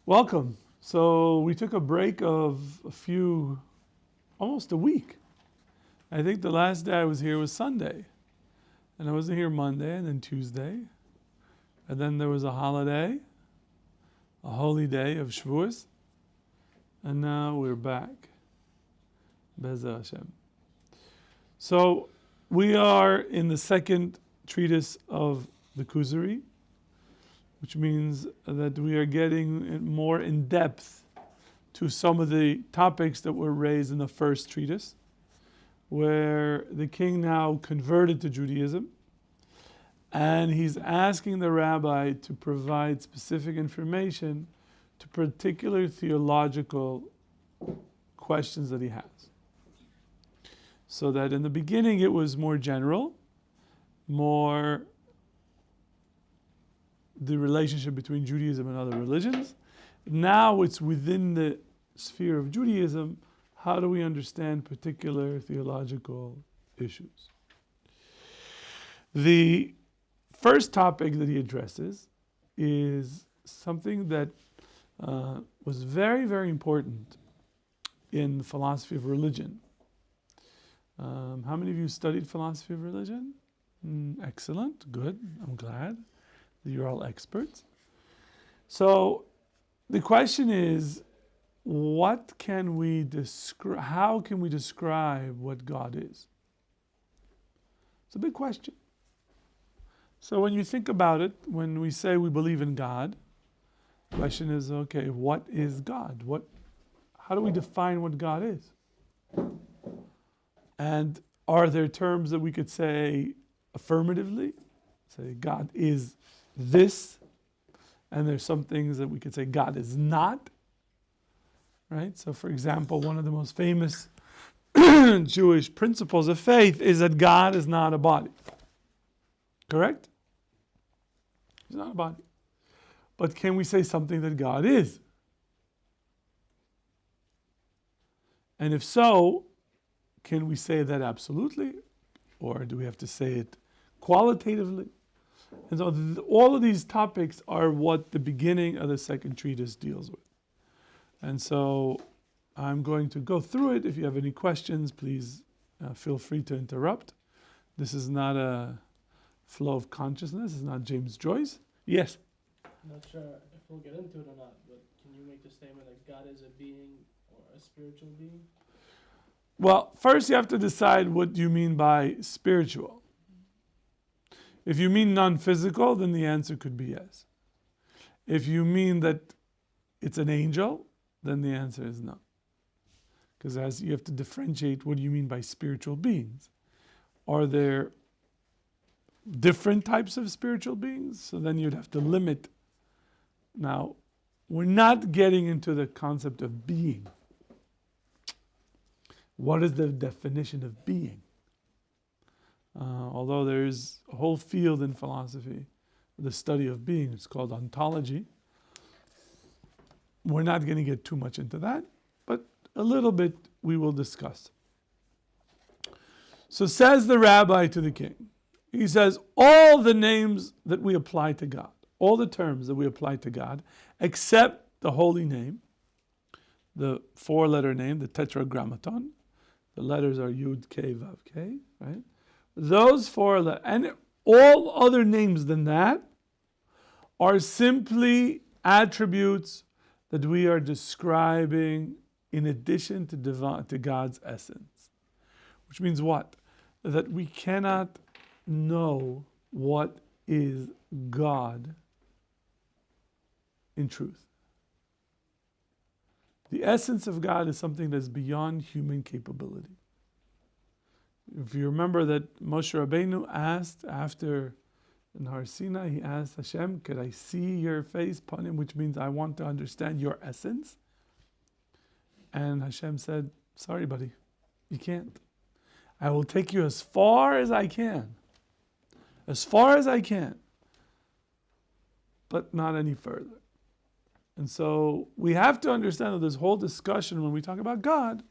Welcome. So we took a break of almost a week. I think the last day I was here was Sunday. And I wasn't here Monday and then Tuesday. And then there was a holiday, a holy day of Shavuos. And now we're back. Be'ezrat Hashem. So we are in the second treatise of the Kuzari, which means that we are getting more in depth to some of the topics that were raised in the first treatise, where the king now converted to Judaism, and he's asking the rabbi to provide specific information to particular theological questions that he has. So that in the beginning it was more general, more the relationship between Judaism and other religions. Now it's within the sphere of Judaism, how do we understand particular theological issues? The first topic that he addresses is something that was very, very important in the philosophy of religion. How many of you studied philosophy of religion? Excellent, good, I'm glad. You're all experts. So the question is, what can we describe? How can we describe what God is? It's a big question. So when you think about it, when we say we believe in God, the question is, okay, what is God? How do we define what God is? And are there terms that we could say affirmatively? Say God is this, and there's some things that we could say God is not, right? So for example, one of the most famous Jewish principles of faith is that God is not a body. Correct? He's not a body. But can we say something that God is? And if so, can we say that absolutely? Or do we have to say it qualitatively? And so all of these topics are what the beginning of the second treatise deals with. And so I'm going to go through it. If you have any questions, please feel free to interrupt. This is not a flow of consciousness. It's not James Joyce. Yes? I'm not sure if we'll get into it or not, but can you make the statement that God is a being or a spiritual being? Well, first you have to decide what you mean by spiritual. If you mean non-physical, then the answer could be yes. If you mean that it's an angel, then the answer is no. Because as you have to differentiate, what do you mean by spiritual beings? Are there different types of spiritual beings? So then you'd have to limit. Now, we're not getting into the concept of being. What is the definition of being? Although there's a whole field in philosophy, the study of being, it's called ontology. We're not going to get too much into that, but a little bit we will discuss. So says the rabbi to the king, he says, all the names that we apply to God, all the terms that we apply to God, except the holy name, the four-letter name, the tetragrammaton, the letters are Yud, K, Vav, K, right? Those four letters, and all other names than that are simply attributes that we are describing in addition to God's essence. Which means what? That we cannot know what is God in truth. The essence of God is something that's beyond human capability. If you remember that Moshe Rabbeinu asked after in Har Sinai, he asked Hashem, could I see your face, Panim, which means I want to understand your essence? And Hashem said, sorry buddy, you can't. I will take you as far as I can. As far as I can. But not any further. And so we have to understand that this whole discussion when we talk about God,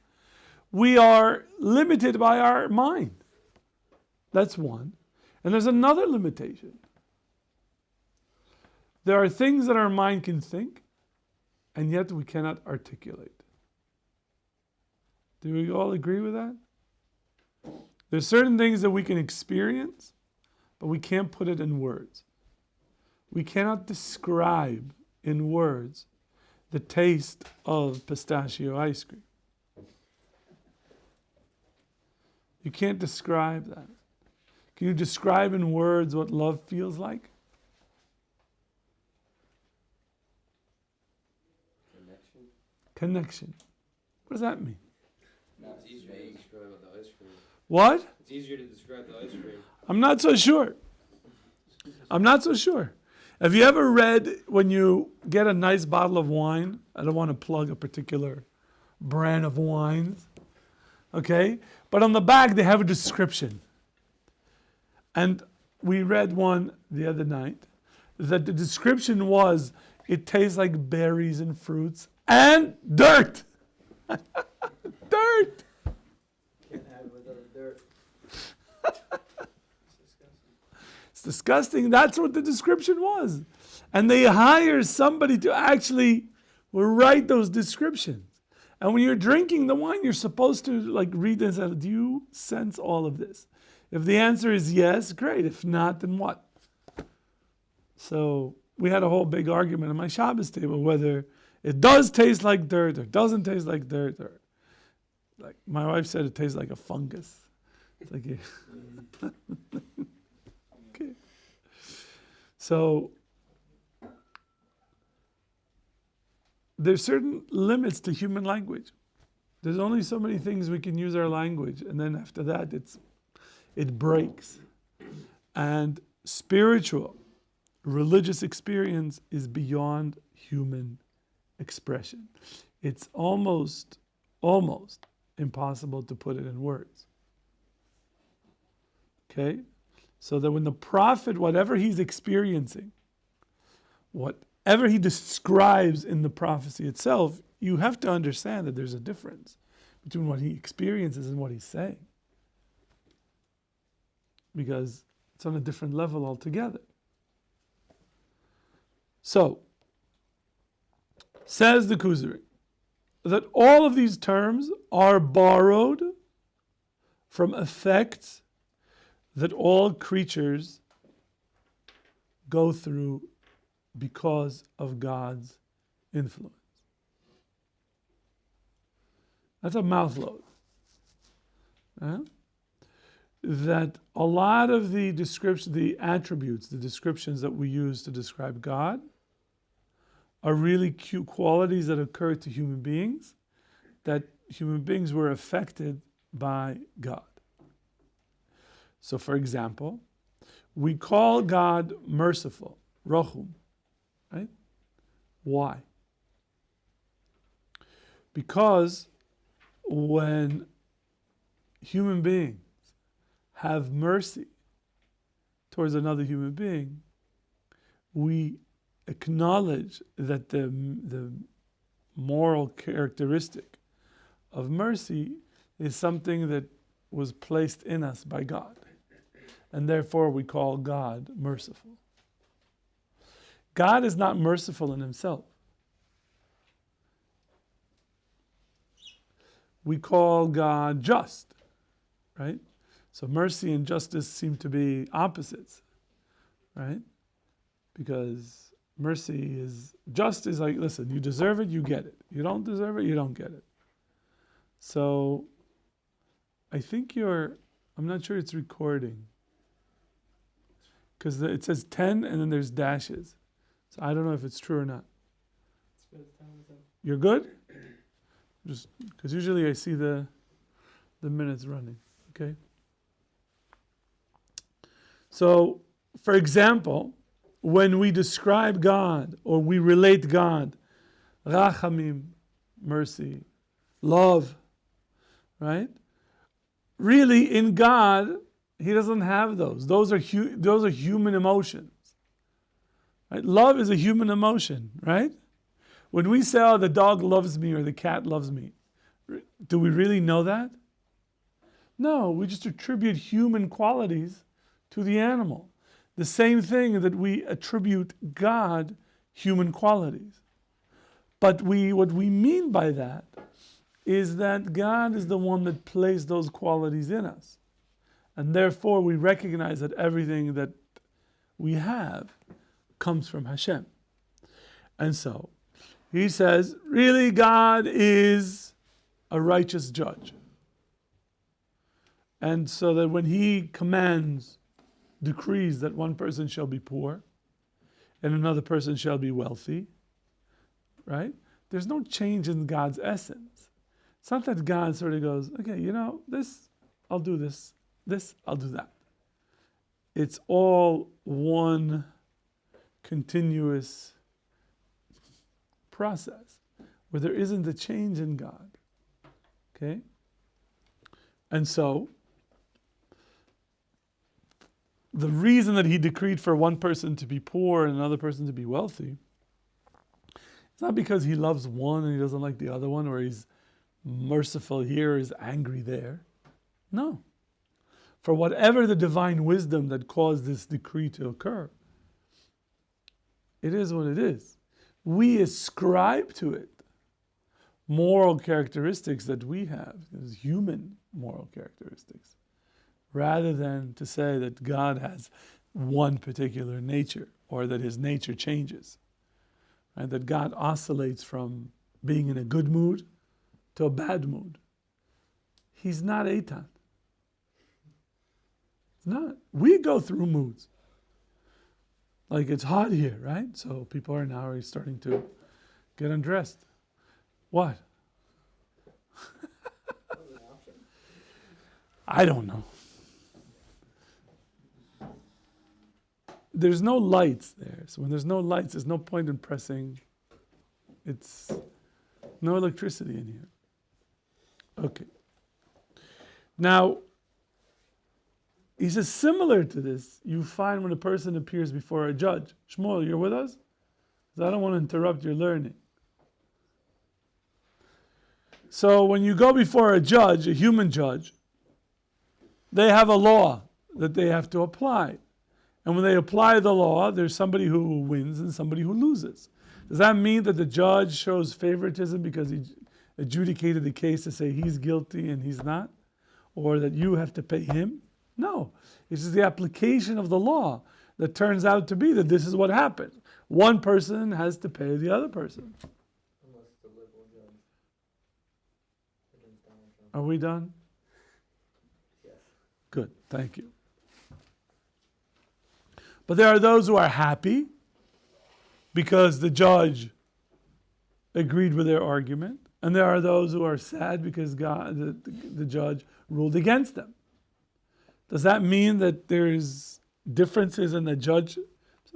we are limited by our mind. That's one. And there's another limitation. There are things that our mind can think, and yet we cannot articulate. Do we all agree with that? There's certain things that we can experience, but we can't put it in words. We cannot describe in words the taste of pistachio ice cream. You can't describe that. Can you describe in words what love feels like? Connection. What does that mean? No, it's easier to describe the ice cream. What? It's easier to describe the ice cream. I'm not so sure. I'm not so sure. Have you ever read when you get a nice bottle of wine? I don't want to plug a particular brand of wines. Okay? But on the back they have a description. And we read one the other night that the description was, it tastes like berries and fruits and dirt. Dirt. Can't have it without dirt. It's disgusting. That's what the description was. And they hire somebody to actually write those descriptions. And when you're drinking the wine, you're supposed to read this and say, do you sense all of this? If the answer is yes, great. If not, then what? So we had a whole big argument on my Shabbos table whether it does taste like dirt or doesn't taste like dirt. Or like my wife said, it tastes like a fungus. It's like okay. So there's certain limits to human language. There's only so many things we can use our language, and then after that it breaks. And spiritual, religious experience is beyond human expression. It's almost impossible to put it in words. Okay? So that when the prophet, whatever he's experiencing, whatever he describes in the prophecy itself, you have to understand that there's a difference between what he experiences and what he's saying. Because it's on a different level altogether. So, says the Kuzari, that all of these terms are borrowed from effects that all creatures go through because of God's influence. That's a mouthload. That a lot of the the attributes, the descriptions that we use to describe God are really cute qualities that occur to human beings, that human beings were affected by God. So for example, we call God merciful, Rachum, right? Why? Because when human beings have mercy towards another human being, we acknowledge that the moral characteristic of mercy is something that was placed in us by God. And therefore we call God merciful. God is not merciful in himself. We call God just, right? So mercy and justice seem to be opposites, right? Because mercy is like, listen, you deserve it, you get it. You don't deserve it, you don't get it. So I think I'm not sure it's recording. Because it says 10 and then there's dashes. So I don't know if it's true or not. It's good. 10 out of 10. You're good? Just because usually I see the minutes running. Okay. So, for example, when we describe God or we relate God, rachamim, mercy, love, right? Really, in God, he doesn't have those. Those are human emotions. Right? Love is a human emotion, right? When we say, oh, the dog loves me or the cat loves me, do we really know that? No, we just attribute human qualities to the animal. The same thing that we attribute God human qualities. But what we mean by that is that God is the one that placed those qualities in us. And therefore we recognize that everything that we have comes from Hashem. And so he says, really, God is a righteous judge. And so that when he decrees that one person shall be poor and another person shall be wealthy, right? There's no change in God's essence. It's not that God sort of goes, okay, this, I'll do this, I'll do that. It's all one continuous process where there isn't a change in God. Okay? And so, the reason that he decreed for one person to be poor and another person to be wealthy, it's not because he loves one and he doesn't like the other one, or he's merciful here or he's angry there. No. For whatever the divine wisdom that caused this decree to occur, it is what it is. We ascribe to it moral characteristics that we have, as human moral characteristics, rather than to say that God has one particular nature or that his nature changes. Right? That God oscillates from being in a good mood to a bad mood. He's not Eitan. It's not. We go through moods. Like it's hot here, right? So people are now starting to get undressed. What? I don't know. There's no lights there. So when there's no lights, there's no point in pressing. It's no electricity in here. Okay. Now, he says similar to this, you find when a person appears before a judge. Shmuel, you're with us? Because I don't want to interrupt your learning. So when you go before a judge, a human judge, they have a law that they have to apply. And when they apply the law, there's somebody who wins and somebody who loses. Does that mean that the judge shows favoritism because he adjudicated the case to say he's guilty and he's not? Or that you have to pay him? No. It's just the application of the law that turns out to be that this is what happens. One person has to pay the other person. Unless the liberal judge against Donald Trump. Are we done? Yes. Good, thank you. But there are those who are happy because the judge agreed with their argument, and there are those who are sad because the judge ruled against them. Does that mean that there's differences in the judge?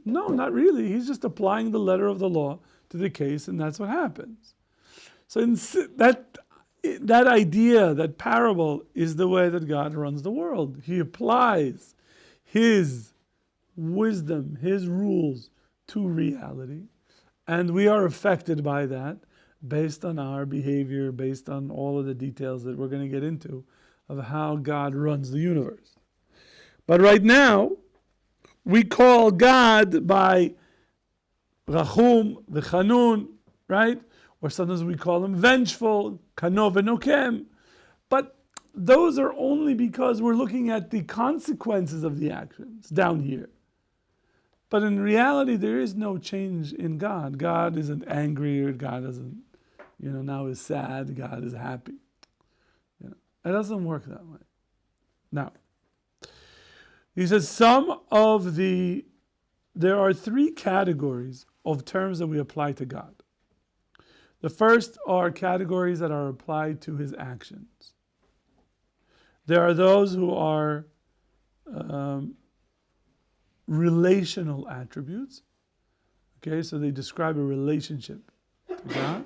No, not really. He's just applying the letter of the law to the case, and that's what happens. So that idea, that parable, is the way that God runs the world. He applies his wisdom, his rules to reality, and we are affected by that based on our behavior, based on all of the details that we're going to get into of how God runs the universe. But right now, we call God by Rachum, V'chanun, right? Or sometimes we call him vengeful, Kano v'nokem. But those are only because we're looking at the consequences of the actions down here. But in reality, there is no change in God. God isn't angry, or God isn't, now is sad, God is happy. It doesn't work that way. Now, he says there are three categories of terms that we apply to God. The first are categories that are applied to his actions. There are those who are relational attributes. Okay, so they describe a relationship to God.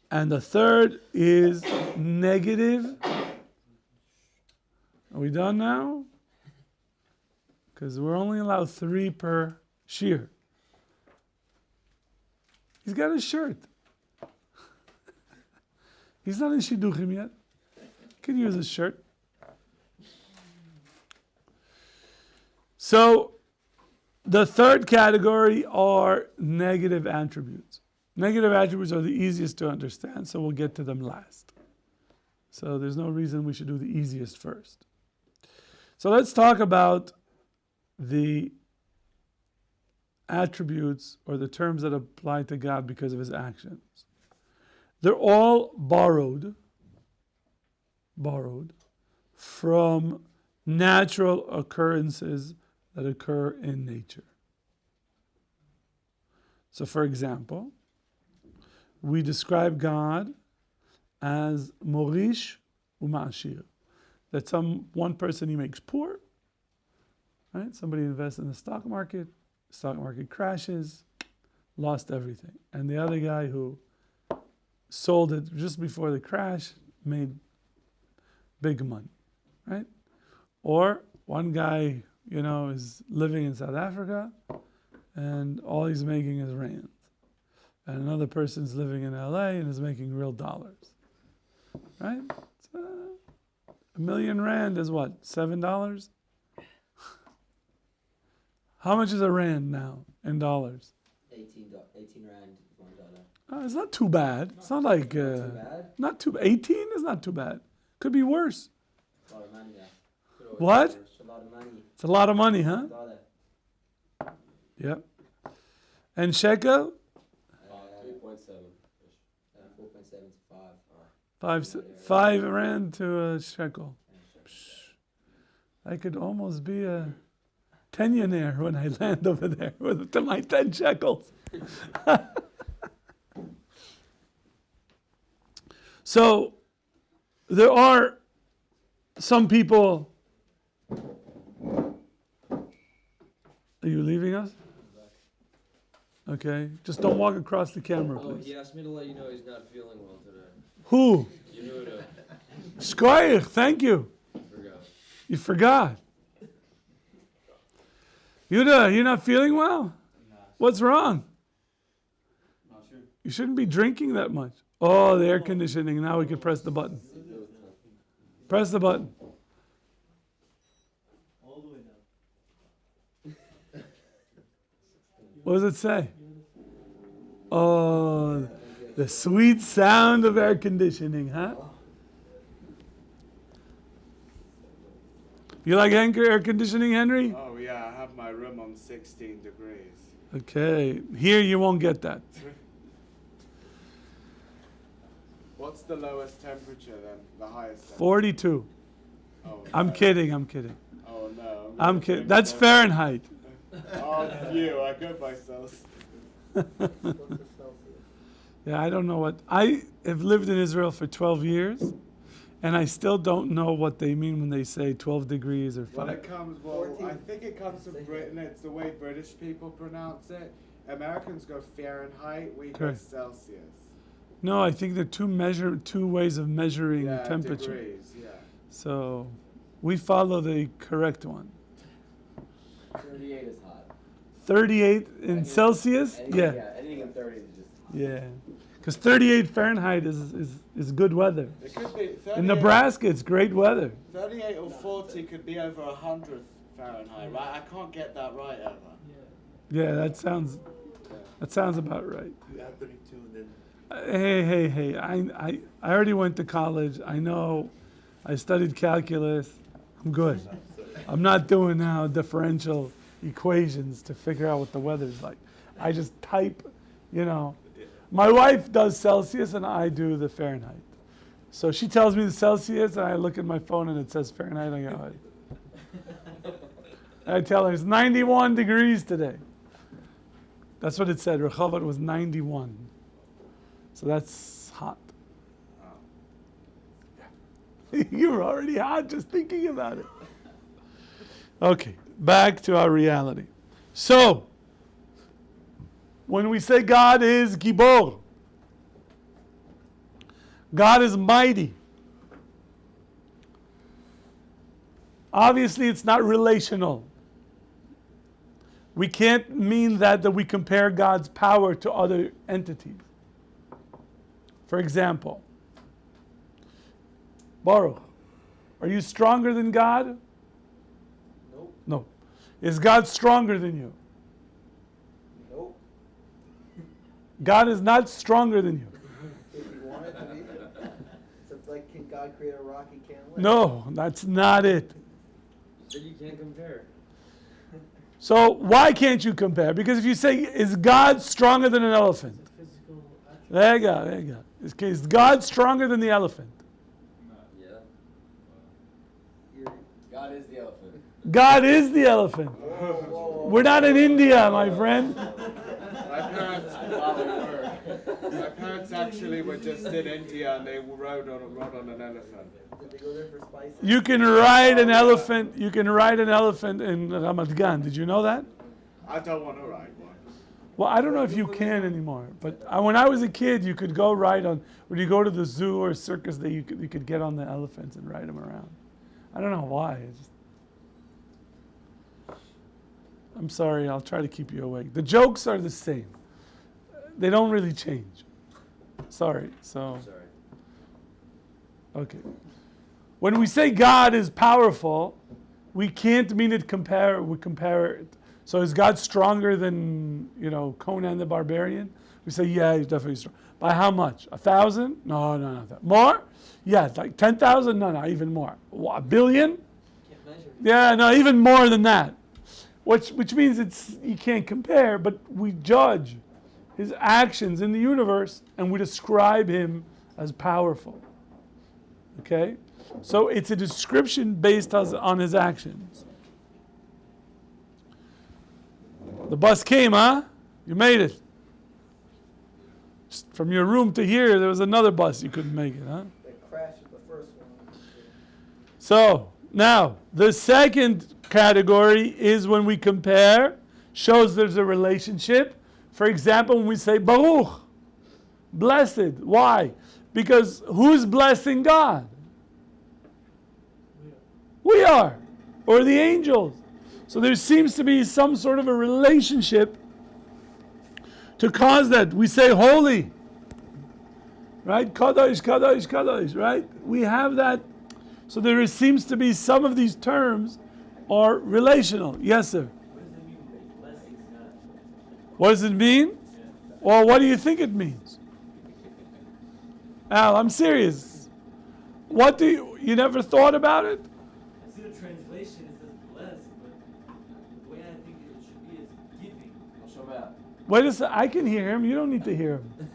And the third is negative. Are we done now? Because we're only allowed 3 per shear. He's got his shirt. He's not in Shidduchim yet. He can use his shirt. So, the third category are negative attributes. Negative attributes are the easiest to understand, so we'll get to them last. So there's no reason we should do the easiest first. So let's talk about the attributes or the terms that apply to God because of his actions. They're all borrowed from natural occurrences that occur in nature. So for example, we describe God as Morish u'Ma'ashir. That one person he makes poor, right? Somebody invests in the stock market crashes, lost everything. And the other guy who sold it just before the crash made big money, right? Or one guy, is living in South Africa and all he's making is rands. And another person's living in LA and is making real dollars, right? So, 1,000,000 rand is what, $7? How much is a rand now in dollars? 18 rand, $1. It's not too bad. It's not like Too bad. not too. 18 is not too bad. Could be worse. It's a lot of money, yeah. What? It's a lot of money. It's a lot of money, huh? $1. Yep. And shekel? 3.7. 4.7 to 5 rand to a shekel. I could almost be a tenyonaire when I land over there with my 10 shekels. So there are some people. Are you leaving us? Okay. Just don't walk across the camera, Oh, please. he asked me to let you know he's not feeling well today. Who? Yehuda. Shkoyach, thank you. Forgot. You forgot. Yuda, you're not feeling well? What's wrong? Not sure. You shouldn't be drinking that much. Oh, the air conditioning. Now we can press the button. Press the button. All the way down. What does it say? Oh, the sweet sound of air conditioning, huh? You like air conditioning, Henry? Oh yeah, I have my room on 16 degrees. Okay. Here you won't get that. What's the lowest temperature then? The highest temperature? 42. Oh, I'm no. kidding. I'm kidding. Oh no. I'm kidding. That's Fahrenheit. Oh phew, I go by Celsius. What's the Celsius? Yeah, I don't know what. I have lived in Israel for 12 years, and I still don't know what they mean when they say 12 degrees or Well, 5. I think it comes from Britain. It's the way British people pronounce it. Americans go Fahrenheit, we go Correct. Celsius. No, I think there are two ways of measuring Yeah, temperature. degrees, yeah. So we follow the correct one. 38 is hot. 38 in Anything- Celsius? Yeah. Anything in 30 is just hot. Yeah. Because 38 Fahrenheit is good weather. It could be 38, In Nebraska, it's great weather. 38 or 40 could be over 100 Fahrenheit, right? I can't get that right ever. Yeah. Yeah, that sounds about right. You add 32 and then. Hey. I already went to college. I know. I studied calculus. I'm good. I'm not doing now differential equations to figure out what the weather's like. I just type, My wife does Celsius and I do the Fahrenheit. So she tells me the Celsius and I look at my phone and it says Fahrenheit. I go, I tell her it's 91 degrees today. That's what it said. Rehovot was 91. So that's hot. You were already hot just thinking about it. Okay, back to our reality. So, when we say God is Gibor, God is mighty. Obviously, it's not relational. We can't mean that we compare God's power to other entities. For example, Baruch, are you stronger than God? Nope. No. Is God stronger than you? Nope. God is not stronger than you. If you want it to be. So it's like, can God create a rock he can't lift? No, that's not it. Then you can't compare. So why can't you compare? Because if you say, is God stronger than an elephant? It's a physical attribute. There you go. Is God stronger than the elephant? Yeah. God is the elephant. God is the elephant. We're not in India, my friend. My parents actually were just in India and they rode on an elephant. Did they go there for spices? You can ride an elephant. You can ride an elephant in Ramat Gan. Did you know that? I don't want to ride one. Well, I don't know if you can anymore. But when I was a kid, you could go ride on. When you go to the zoo or circus, you could get on the elephants and ride them around. I don't know why. I'm sorry. I'll try to keep you awake. The jokes are the same. They don't really change. Sorry. So. Sorry. Okay. When we say God is powerful, we can't mean it compare. We compare it. So is God stronger than Conan the Barbarian? We say yeah, he's definitely strong. By how much? 1,000? No, not that. More? Yeah, like 10,000? No, even more. What, 1 billion? Can't measure. Yeah, no, even more than that. Which means you can't compare, but we judge his actions in the universe and we describe him as powerful. Okay? So it's a description based on his actions. The bus came, huh? You made it. Just from your room to here, there was another bus. You couldn't make it, huh? They crashed with the first one. So, now, the second category is when we compare, shows there's a relationship. For example, when we say Baruch, blessed. Why? Because who's blessing God? We are. Or the angels. So there seems to be some sort of a relationship to cause that. We say holy. Right? Kadosh, Kadosh, Kadosh. Right? We have that. So there seems to be some of these terms are relational. Yes, sir. What does it mean? Well, what do you think it means? Al, I'm serious. What do you never thought about it? I see the translation, it says blessed, but the way I think it should be is giving. Wait a second, I can hear him. You don't need to hear him.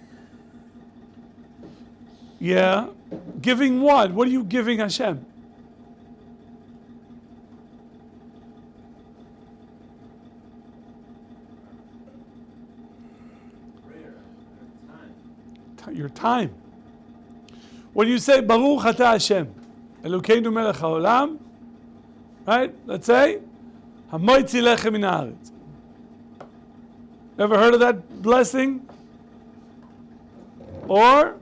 Yeah. Giving what? What are you giving Hashem? Prayer, time. Your time. When you say Baruch Atah Hashem, Elokeinu Melech HaOlam, right? Let's say Hamoitzi Lechem Min Haaretz. Ever heard of that blessing? Or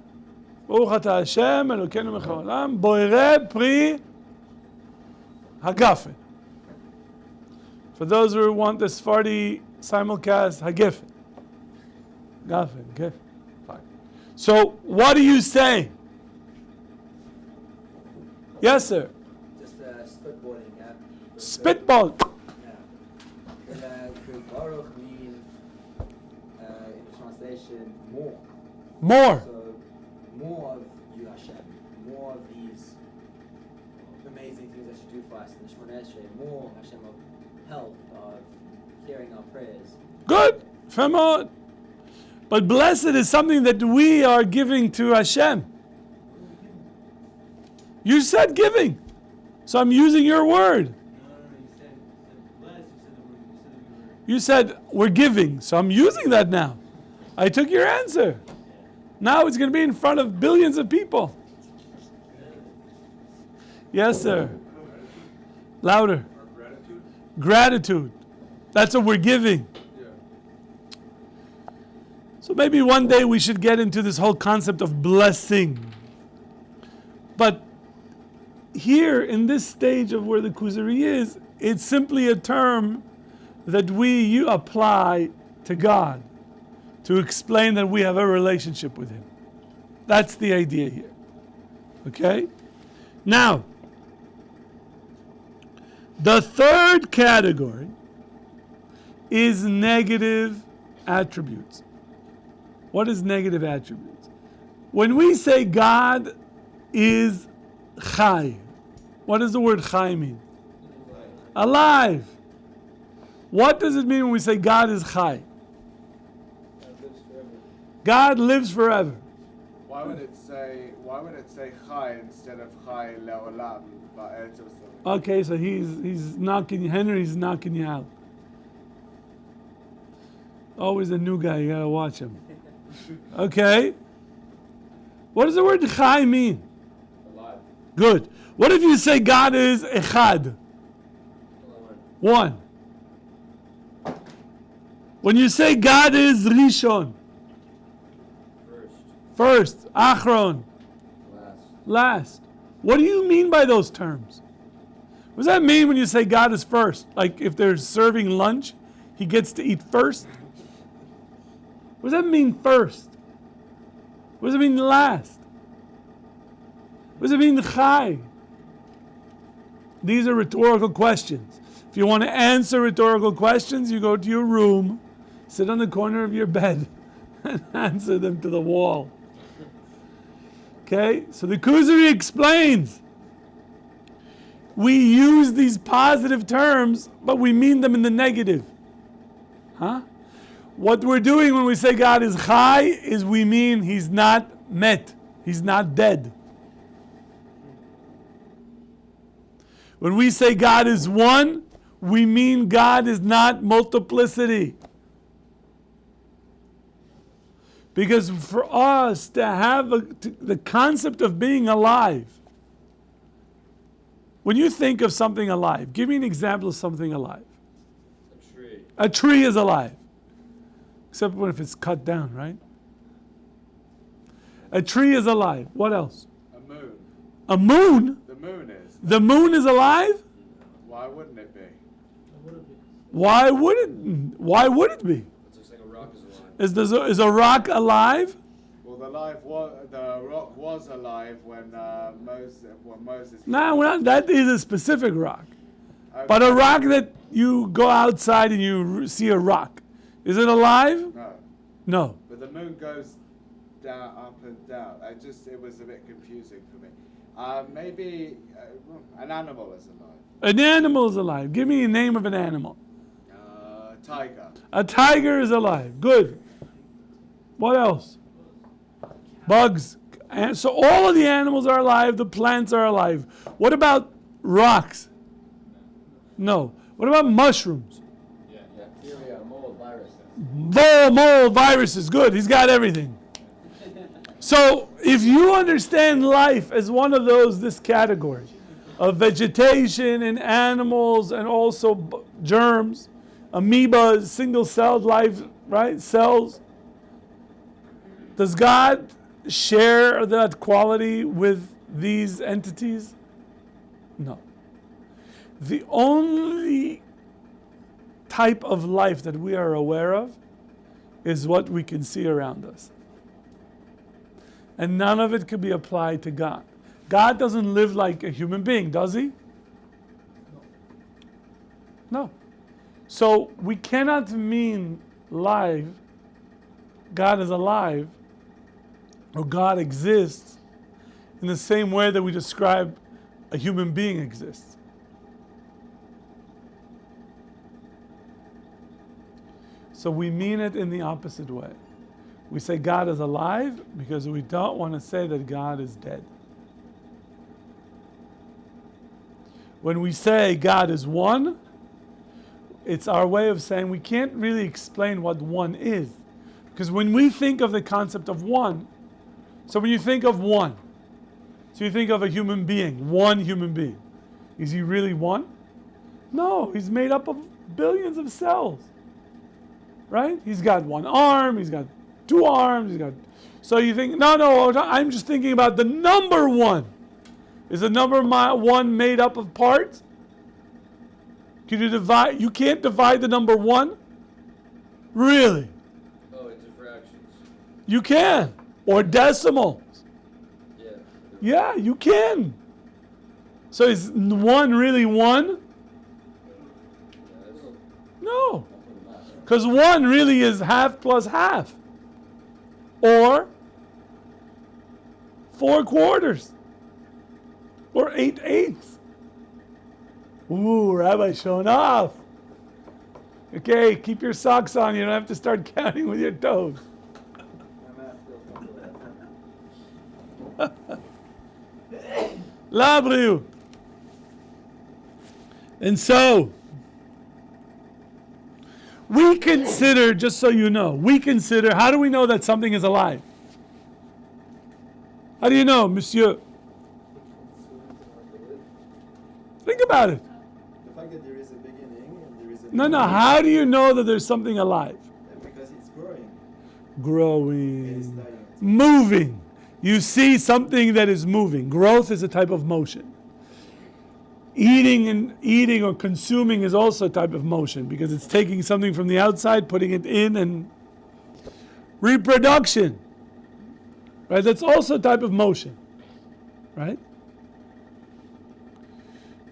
Baruch Atah Hashem, Elokeinu Melech HaOlam, Boireh Pri Hagafen. For those who want the Sephardi simulcast, Hagefen. Gafen, Gefen. Fine. So, what do you say? Yes, sir. Just spitballing, yeah. Spitball. Yeah. Could Baruch mean, in translation, more? More. So, more of you, Hashem. More of these amazing things that you do for us in the Shemona Esrei. More, Hashem, of help, of hearing our prayers. Good. Famod. But blessed is something that we are giving to Hashem. You said giving. So I'm using your word. No, you said blessed, You said we're giving. So I'm using that now. I took your answer. Now it's going to be in front of billions of people. Yes, sir. Louder. Gratitude. That's what we're giving. So maybe one day we should get into this whole concept of blessing. But here, in this stage of where the Kuzari is, it's simply a term that you apply to God to explain that we have a relationship with Him. That's the idea here. Okay? Now, the third category is negative attributes. What is negative attributes? When we say God is chai, what does the word chai mean? Alive. What does it mean when we say God is chai? God lives forever. Why would it say chai instead of chai le'olam va'et or something? Okay, so he's knocking, Henry's knocking you out. Always a new guy, you gotta watch him. Okay. What does the word chai mean? Alive. Good. What if you say God is echad? One. When you say God is rishon, first, achron, last. What do you mean by those terms? What does that mean when you say God is first? Like if they're serving lunch, he gets to eat first? What does that mean first? What does it mean last? What does it mean chai? These are rhetorical questions. If you want to answer rhetorical questions, you go to your room, sit on the corner of your bed, and answer them to the wall. Okay? So the Kuzari explains. We use these positive terms, but we mean them in the negative. Huh? What we're doing when we say God is chai is we mean he's not met. He's not dead. When we say God is one, we mean God is not multiplicity. Because for us to have the concept of being alive, when you think of something alive, give me an example of something alive. A tree. A tree is alive. Except when if it's cut down, right? A tree is alive. What else? A moon. A moon? The moon is. The moon is alive? Why wouldn't it be? Why would it be? It looks like a rock is alive. Is a rock alive? Well, the rock was alive when Moses. No, that is a specific rock. Okay. But a rock that you go outside and you see a rock, is it alive? No. No. But the moon goes down, up and down. It was a bit confusing for me. Maybe an animal is alive. An animal is alive. Give me a name of an animal. Tiger. A tiger is alive. Good. What else? Bugs. And so all of the animals are alive. The plants are alive. What about rocks? No. What about mushrooms? Bacteria, mold, viruses. Mold, viruses. Good. He's got everything. So if you understand life as one of this category of vegetation and animals and also germs, amoebas, single-celled life, right? Cells. Does God share that quality with these entities? No. The only type of life that we are aware of is what we can see around us. And none of it could be applied to God. God doesn't live like a human being, does he? No. So we cannot mean live, God is alive, or God exists in the same way that we describe a human being exists. So we mean it in the opposite way. We say God is alive because we don't want to say that God is dead. When we say God is one, it's our way of saying we can't really explain what one is. Because when we think of the concept of one, so when you think of one, so you think of a human being, one human being. Is he really one? No, he's made up of billions of cells. Right? He's got one arm, he's got two arms, so you think, no, I'm just thinking about the number one. Is the number one made up of parts? Can you divide? You can't divide the number one? Really? Oh, into fractions. You can. Or decimals. Yeah. Yeah, you can. So is one really one? Yes. No. Because one really is half plus half. or 4/4, or 8/8. Ooh, Rabbi showing off. Okay, keep your socks on. You don't have to start counting with your toes. La briou. And so, we consider, just so you know, how do we know that something is alive? How do you know, monsieur? Think about it. The fact that there is a beginning and there is a No, how do you know that there's something alive? because it's growing. It's Growing. dying. Moving. You see something that is moving. Growth is a type of motion. Eating or consuming is also a type of motion because it's taking something from the outside, putting it in, and reproduction. Right? That's also a type of motion. Right?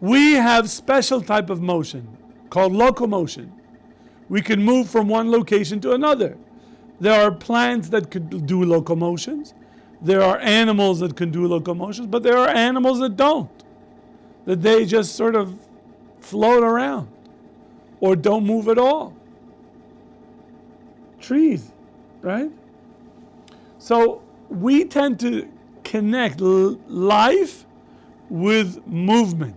We have special type of motion called locomotion. We can move from one location to another. There are plants that could do locomotions. There are animals that can do locomotions, but there are animals that don't. That they just sort of float around or don't move at all. Trees, right? So we tend to connect life with movement.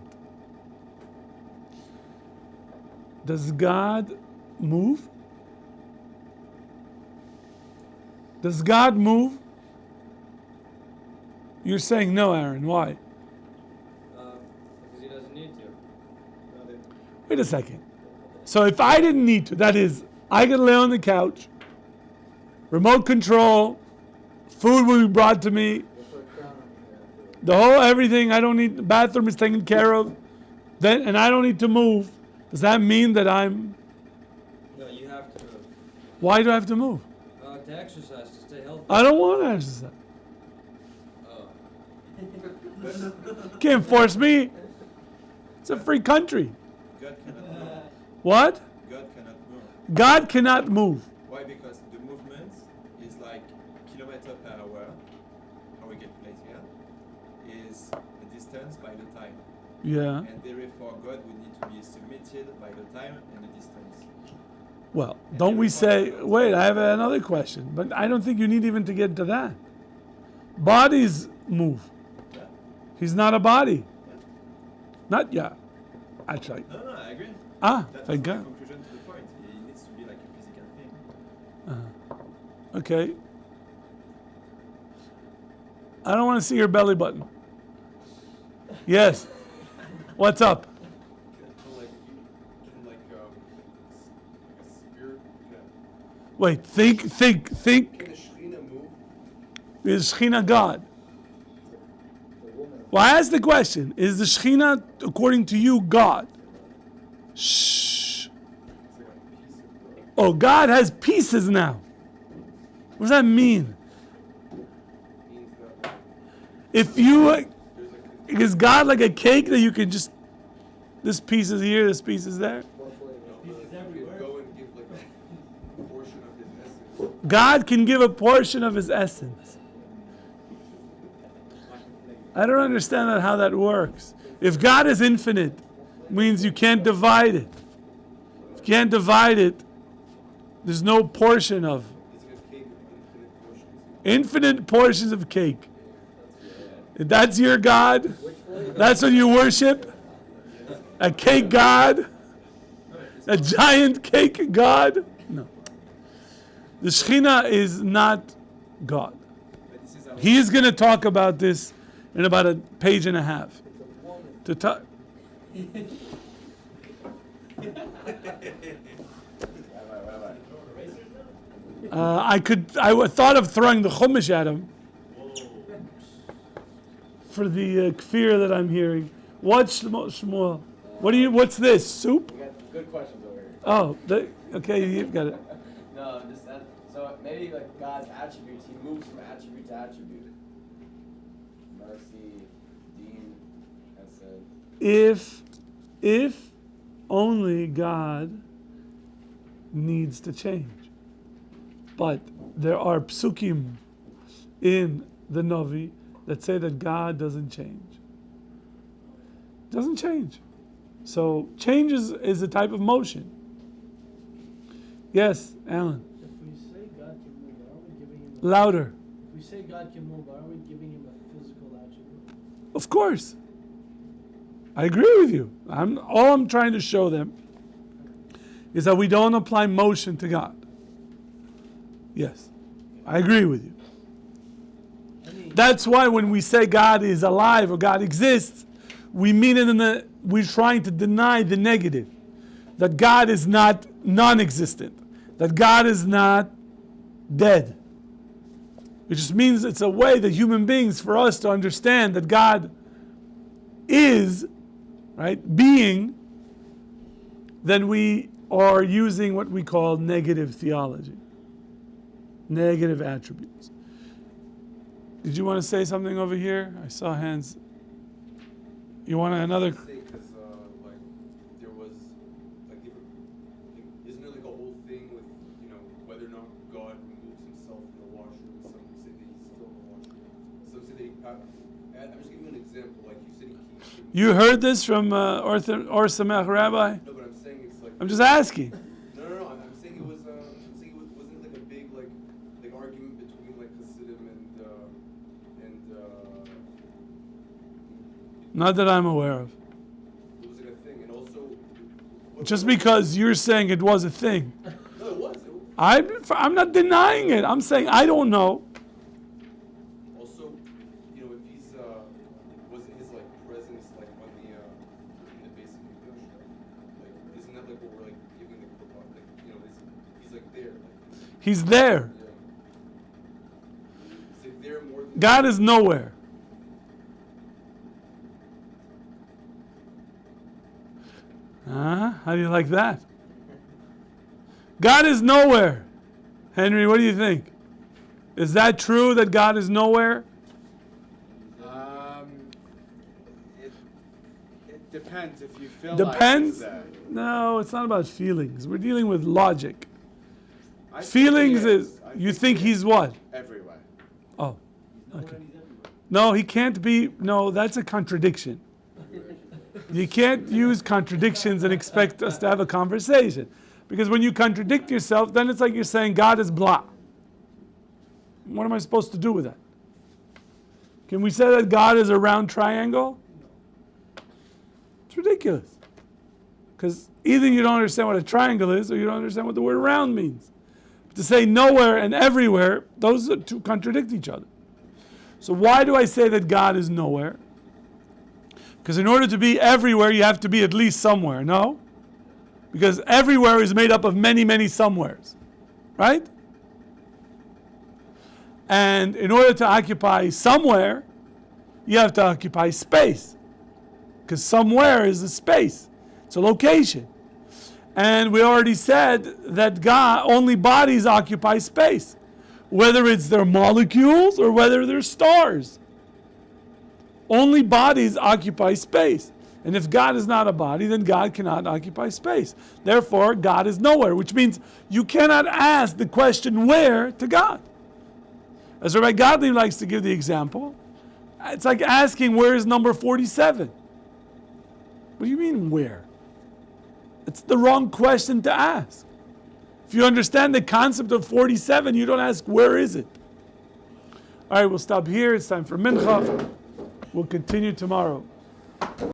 Does God move? Does God move? You're saying no, Aaron. Why? Because he doesn't need to. Wait a second. So if I didn't need to, that is, I could lay on the couch, remote control, food will be brought to me, the whole everything, I don't need, the bathroom is taken care of, then, and I don't need to move. Does that mean that I'm, No, you have to move. why do I have to move? To exercise, to stay healthy. I don't want to exercise. Oh. Can't force me. It's a free country. God cannot move. What? God cannot move. God cannot move. Why? Because the movement is like kilometer per hour. How we get place here is the distance by the time. Yeah. And therefore God would need to be submitted by the time and the distance. Well, don't we say, wait, I have another question, but I don't think you need even to get to that. Bodies move. Yeah. He's not a body. Not yet. Actually. No, I agree. Thank That's my God. conclusion to the point. It needs to be like a physical thing. Okay. I don't want to see your belly button. Yes. What's up? Wait, think. Can the Shekhinah move? Is Shekhinah God? Well, I asked the question, is the Shekhinah, according to you, God? Shh. Oh, God has pieces now. What does that mean? If you, is God like a cake that you can just, this piece is here, this piece is there? Go and give like a portion of his essence. God can give a portion of his essence. I don't understand how that works. If God is infinite, it means you can't divide it. If you can't divide it, there's no portion of. It's like a cake with Infinite portions of cake. If that's your God, that's what you worship? A cake God? A giant cake God? No. The Shekhinah is not God. He is going to talk about this in about a page and a half. To talk. I thought of throwing the Chumash at him for the kfir that I'm hearing. What's Shmuel? What's this? Soup? We got good questions over here. Oh, okay, you've got it. No, just that. So maybe like God's attributes, he moves from attribute to attribute. Mercy, Deen, Hesed. If only God needs to change. But there are psukim in the Navi that say that God doesn't change. Doesn't change. So change is a type of motion. Yes, Alan. If we say God can move, aren't we giving him? Louder. If we say God can move, aren't we giving him a physical attribute? Of course. I agree with you. All I'm trying to show them is that we don't apply motion to God. Yes. I agree with you. That's why when we say God is alive or God exists, we mean it we're trying to deny the negative. That God is not non-existent. That God is not dead. It just means it's a way that human beings, for us to understand that God is, right, being, then we are using what we call negative theology. Negative attributes. Did you want to say something over here? I saw hands. You want another? Because like there was like different. Isn't there like a whole thing with whether or not God removes himself from the washroom? Some say that he's still in the washroom. Some say that I'm just giving you an example. Like you said, he keeps. You heard this from Ohr Somayach Rabbi? No, but I'm saying it's like. I'm just asking. No. I'm saying it was. I'm saying it wasn't like a big like argument between like Hasidim and. Not that I'm aware of. It was like a thing, and also. Just because you're saying it was a thing. No, it was. I'm not denying it. I'm saying I don't know. Also, if he's wasn't his like presence like on the in the basic English, like isn't that like what we're like giving the he's like there. He's there. Yeah. Is it there more than God is nowhere. How do you like that? God is nowhere. Henry, what do you think? Is that true that God is nowhere? It depends if you feel Depends? like No, it's not about feelings. We're dealing with logic. I think Feelings he is, you think he's what? everywhere. Oh, okay. No, he can't be, no, that's a contradiction. You can't use contradictions and expect us to have a conversation. Because when you contradict yourself, then it's like you're saying God is blah. What am I supposed to do with that? Can we say that God is a round triangle? It's ridiculous. Because either you don't understand what a triangle is, or you don't understand what the word round means. But to say nowhere and everywhere, those two contradict each other. So why do I say that God is nowhere? Because in order to be everywhere, you have to be at least somewhere, no? Because everywhere is made up of many, many somewheres, right? And in order to occupy somewhere, you have to occupy space. Because somewhere is a space. It's a location. And we already said that only bodies occupy space. Whether it's their molecules or whether they're stars. Only bodies occupy space. And if God is not a body, then God cannot occupy space. Therefore, God is nowhere, which means you cannot ask the question where to God. As Rabbi Godley likes to give the example, it's like asking where is number 47? What do you mean where? It's the wrong question to ask. If you understand the concept of 47, you don't ask where is it. All right, we'll stop here. It's time for Mincha. We'll continue tomorrow.